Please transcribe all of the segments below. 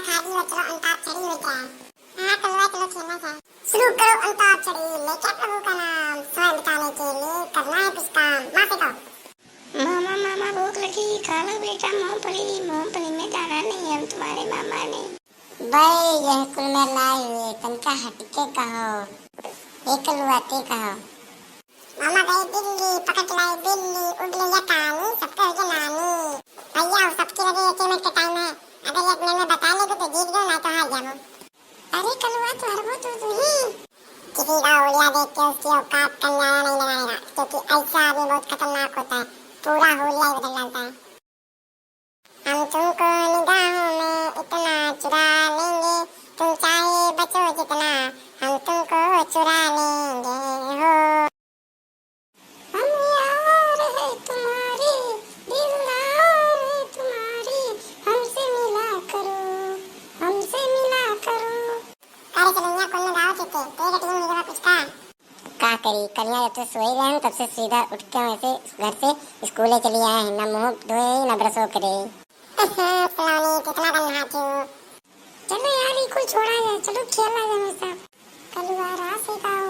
खाली हो, चलो अंताक्षरी हो क्या? हाँ कलवा, चलो खेलना है। शुरू करो अंताक्षरी, लेके प्रभु का नाम, समय बिताने के लिए करना है कुछ काम। माँ से कहो। मामा मामा भूख लगी, खा लो बेटा मूंगफली। मूंगफली में दाना नहीं है तुम्हारे मामा ने। भाई यह कुल में लाई हुई तनका हटके कहो, एक कलवाते कहो। मामा गए दिल्ली, पकड़ लाई बिल्ली, उड़ लिया कानी, सबके हो गया नानी। भैया सबके लगे 1 मिनट का टाइम है, अगर 1 मिनट में बता ले तो जीत गए, नहीं तो हार जाओ। अरे कलवा तो हरबो तू ही। किसी का ओलिया देख के उसकी औकात का अंदाजा नहीं लगाएगा, क्योंकि ऐसा आदमी बहुत खतरनाक होता है, पूरा होलिया ही बदल डालता है। हम तुमको निगाहों में इतना चुरा लेंगे, तुम चाहे बचो जितना, हम तुमको चुरा लेंगे हो। हम यार है तुम्हारे, दिलदार है तुम्हारे, हमसे मिला करो, हमसे मिला करो। अरे चलैया कौन गाँव थे तेरे टीम में कुछ का करी कलिया, जब से सोई गए तब से सीधा उठ के वैसे घर से स्कूले चली आए हैं, न मुंह धोए न ब्रशो करे। फलानी कितना गंदा थी। चलो यार ये कोई छोड़ा जाए, चलो खेला जाए मेरे साथ। कलवा रात से गाओ,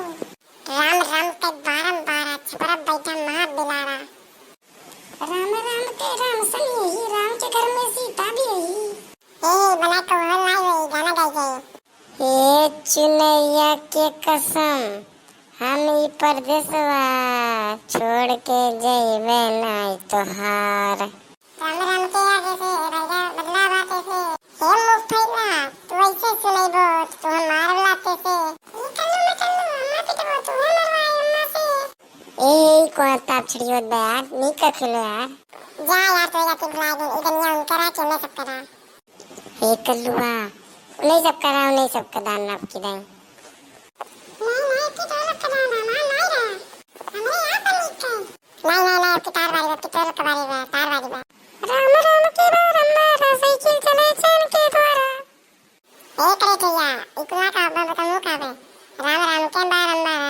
राम राम के बारंबार छपरा बैठा माँ बिलारा। राम राम के राम सन यही, राम के घर में सीता भी यही। बना को हल लाई हुई गाना गाई गई। ये चुनैया के कसम, हम ई परदेसवा छोड़ के जइबे नहीं तोहार। राम राम के आगे से राजा बदला बाते से, हे मुंह फैला तू ऐसे सुनैबो तू हमार लाते से। ये कल्लू अम्मा पिटबो तू मरवाई अम्मा से। ए कौन ताप छिड़ियो यार, नी का खेलो यार। जा यार तो जाके बुला दे, इधर नहीं करा के मैं सब करा। हे कल्लुआ नहीं सब करा, नहीं सब का दान नाप की दाई। नहीं की तो लग करा ना नहीं रे, हमरे यहां पर लिख के नहीं की तार वाली की तो लग वाली है, तार वाली है। राम राम के बारंबार साइकिल चले चैन के द्वारा। एक रे भैया इतना का बताऊं का बे, राम राम के बारंबार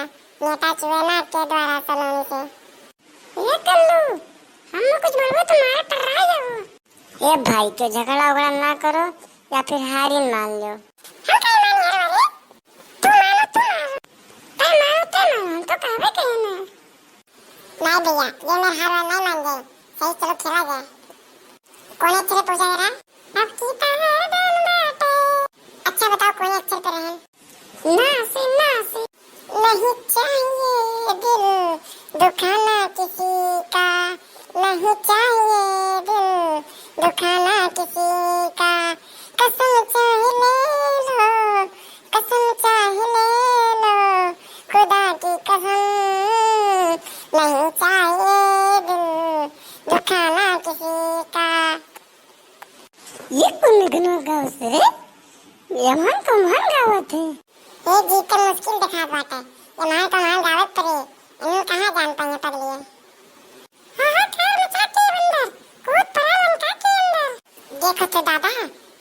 नेता चुवे ना के द्वारा सलोनी से। ये कल्लू हम कुछ बोलबो तो मार टर्रा जाओ। ए भाई तो झगड़ा उगड़ा ना करो या फिर हार ही मान लो। हम कहीं मान नहीं वाले, तू मानो तो कहबे कहीं ना। नहीं भैया ये मेरा हार नहीं मान गए, सही चलो खेला जाए। कौन अक्षर पूछा जरा? अब की तार दान बाटे। अच्छा बताओ कौन अक्षर पे रहन? ना से नहीं चाहिए दिल दुखाना किसी का, नहीं चाहिए दिल दुखाना किसी का, कसम चाहे ले लो, कसम चाहे ले लो, खुदा की कसम, नहीं चाहिए दिल दुखाना किसी का। ये कौन गनो गाँव से रे? यमन तो मान गावत है। ये जीत कर मुश्किल दिखा बाटे, ये मान तो मान गावत पड़े, इन्हें कहाँ जान पाएंगे पढ़ लिए। हाँ कार मचाते बंदर, कूद पड़ा लंका के अंदर। देखो तो दादा,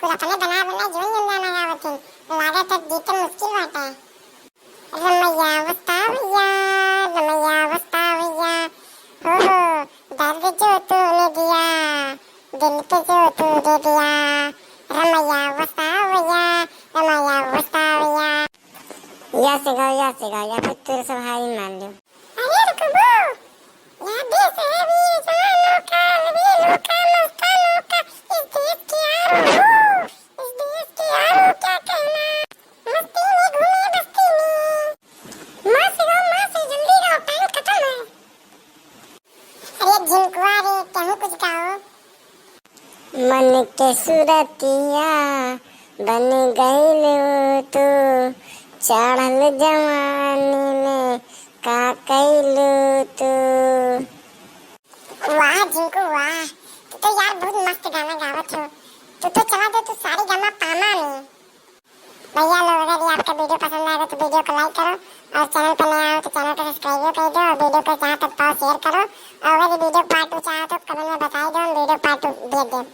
कुछ अपने बना जीवन जिंदा गावत है, लागत है जीत कर मुश्किल बाटे। रमैया वस्तावैया, रमैया वस्तावैया, हो दर्द जो तूने दिया, दिल पे जो तू दे दिया, रमैया वस्तावैया, रमैया वस्तावैया। या से गाओ या फिर तेरे सब हार ही मान लो। अरे रुको, यहाँ देश है वीर जवानों का, वीरों का मस्तानों का, इस देश की आरू, इस देश की आरू क्या कहना, मस्ती में घूमे बस्ती में। माँ से जल्दी गाओ, टाइम खत्म है। अरे झिनकुआ रे कहूँ कुछ गाओ। मन के सुरतिया बन गइल तू, चढ़ल जवानी में का कैलू तू। वाह झिंकू वाह, तू तो यार बहुत मस्त गाना गावत हो, तू तो चला दे तू सारी गाना पामा में। भैया लोग अगर ये आपका वीडियो पसंद आएगा तो वीडियो को लाइक करो, और चैनल पर नया हो तो चैनल को सब्सक्राइब कर दो, और वीडियो को जहाँ तक पाओ शेयर करो, और अगर वीडियो पार्ट 2 चाहो तो कमेंट में बताई दो, हम वीडियो पार्ट 2 भेज दें।